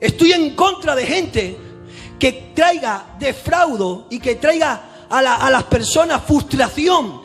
Estoy en contra de gente que traiga defraudo y que traiga a las personas frustración,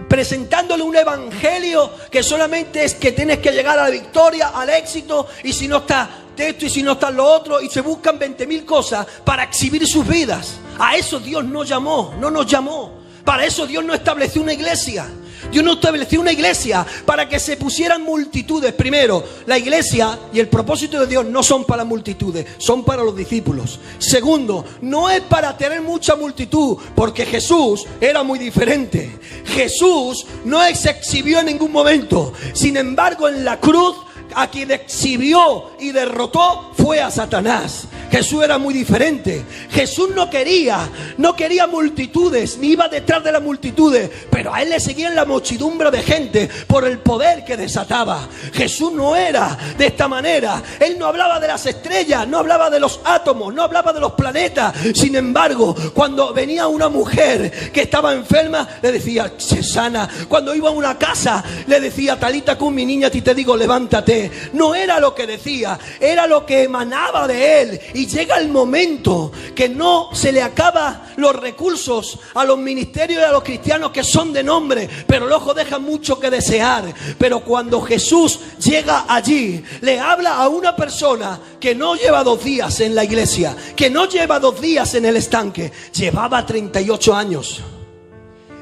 presentándole un evangelio que solamente es que tienes que llegar a la victoria, al éxito, y si no está esto y si no está lo otro, y se buscan 20.000 cosas para exhibir sus vidas. A eso Dios no nos llamó. Para eso Dios no estableció una iglesia. Dios no estableció una iglesia para que se pusieran multitudes. Primero, la iglesia y el propósito de Dios no son para multitudes, son para los discípulos. Segundo, no es para tener mucha multitud, porque Jesús era muy diferente. Jesús no se exhibió en ningún momento. Sin embargo, en la cruz, a quien exhibió y derrotó fue a Satanás. Jesús era muy diferente. Jesús no quería multitudes, ni iba detrás de las multitudes, pero a él le seguían la muchedumbre de gente por el poder que desataba. Jesús no era de esta manera. Él no hablaba de las estrellas, no hablaba de los átomos, no hablaba de los planetas. Sin embargo, cuando venía una mujer que estaba enferma, le decía, se sana. Cuando iba a una casa, le decía, Talita cum, mi niña, a ti te digo, levántate. No era lo que decía, era lo que emanaba de él. Y llega el momento que no se le acaban los recursos a los ministerios y a los cristianos que son de nombre, pero luego dejan mucho que desear. Pero cuando Jesús llega allí, le habla a una persona que no lleva 2 días en la iglesia, que no lleva 2 días en el estanque, llevaba 38 años.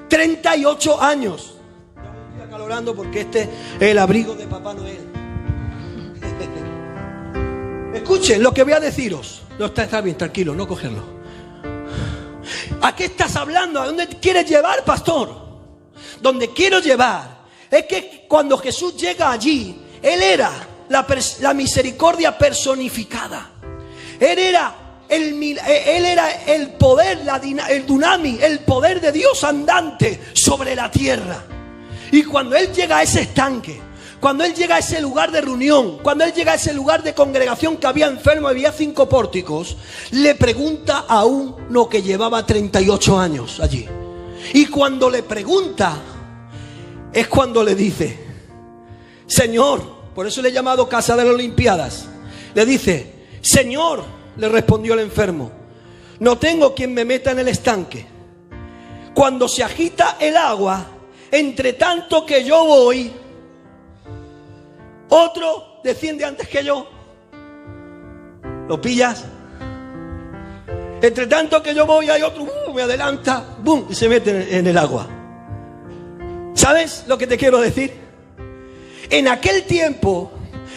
38 años. Yo estoy acalorando porque este es el abrigo de Papá Noel. Escuchen lo que voy a deciros. No, está bien, tranquilo, no cogerlo. ¿A qué estás hablando? ¿A dónde quieres llevar, pastor? Donde quiero llevar es que cuando Jesús llega allí, Él era la misericordia personificada. Él era el poder, el dunami, el poder de Dios andante sobre la tierra. Y cuando Él llega a ese estanque, cuando Él llega a ese lugar de reunión, cuando Él llega a ese lugar de congregación que había enfermo, había 5 pórticos, le pregunta a uno que llevaba 38 años allí. Y cuando le pregunta, es cuando le dice, Señor, por eso le he llamado Casa de las Olimpiadas, le dice, Señor, le respondió el enfermo, no tengo quien me meta en el estanque. Cuando se agita el agua, entre tanto que yo voy, otro desciende antes que yo. ¿Lo pillas? Entre tanto que yo voy, hay otro, me adelanta, boom, y se mete en el agua. ¿Sabes lo que te quiero decir? En aquel tiempo,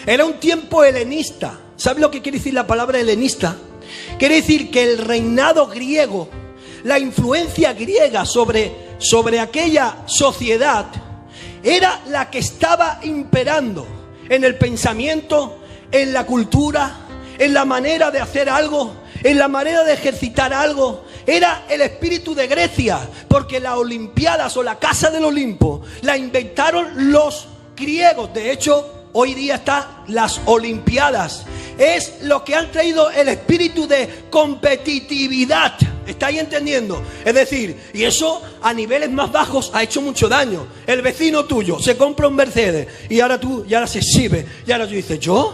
era un tiempo helenista. ¿Sabes lo que quiere decir la palabra helenista? Quiere decir que el reinado griego, la influencia griega sobre aquella sociedad, era la que estaba imperando en el pensamiento, en la cultura, en la manera de hacer algo, en la manera de ejercitar algo. Era el espíritu de Grecia, porque las Olimpiadas o la Casa del Olimpo la inventaron los griegos. De hecho, hoy día están las Olimpiadas. Es lo que han traído el espíritu de competitividad. ¿Estáis entendiendo? Es decir, y eso a niveles más bajos ha hecho mucho daño. El vecino tuyo se compra un Mercedes y ahora se exhibe. Y ahora tú dices, yo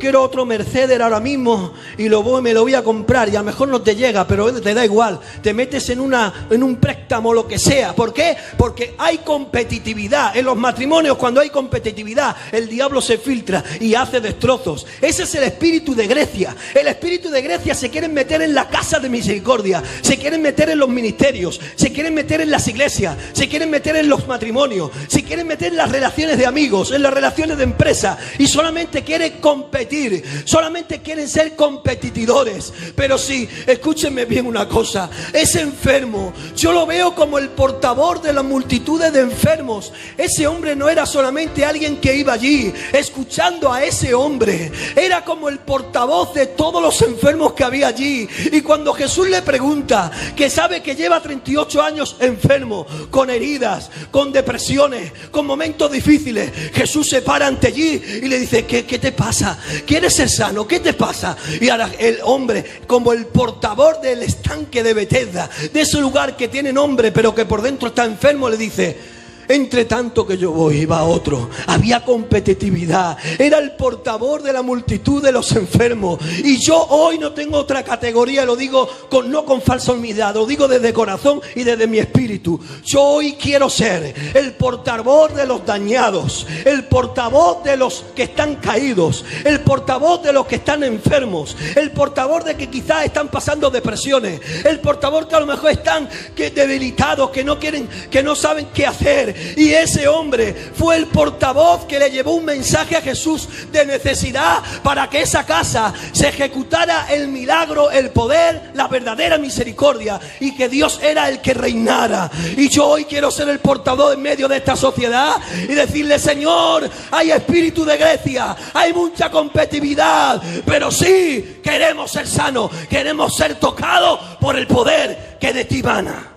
quiero otro Mercedes ahora mismo y me lo voy a comprar. Y a lo mejor no te llega, pero te da igual. Te metes en un préstamo, lo que sea. ¿Por qué? Porque hay competitividad. En los matrimonios, cuando hay competitividad, el diablo se filtra y hace destrozos. Ese es el espíritu de Grecia. El espíritu de Grecia se quieren meter en la casa de misericordia. Se quieren meter en los ministerios, se quieren meter en las iglesias, se quieren meter en los matrimonios, se quieren meter en las relaciones de amigos, en las relaciones de empresa, y solamente quieren competir, solamente quieren ser competidores. Pero sí, escúchenme bien una cosa, ese enfermo, yo lo veo como el portavoz de las multitudes de enfermos. Ese hombre no era solamente alguien que iba allí escuchando a ese hombre, era como el portavoz de todos los enfermos que había allí. Y cuando Jesús le pregunta, que sabe que lleva 38 años enfermo, con heridas, con depresiones, con momentos difíciles, Jesús se para ante allí y le dice, ¿qué te pasa? ¿Quieres ser sano? ¿Qué te pasa? Y ahora el hombre, como el portavoz del estanque de Betesda, de ese lugar que tiene nombre pero que por dentro está enfermo, le dice, Entre tanto que yo voy, iba otro. Había competitividad. Era el portavoz de la multitud de los enfermos. Y yo hoy no tengo otra categoría, lo digo no con falsa humildad, lo digo desde corazón y desde mi espíritu. Yo hoy quiero ser el portavoz de los dañados, el portavoz de los que están caídos, el portavoz de los que están enfermos, el portavoz de que quizás están pasando depresiones, el portavoz que a lo mejor están debilitados, que no quieren, que no saben qué hacer. Y ese hombre fue el portavoz que le llevó un mensaje a Jesús de necesidad para que esa casa se ejecutara el milagro, el poder, la verdadera misericordia, y que Dios era el que reinara. Y yo hoy quiero ser el portavoz en medio de esta sociedad y decirle: Señor, hay espíritu de Grecia, hay mucha competitividad, pero sí queremos ser sanos, queremos ser tocados por el poder que de ti emana.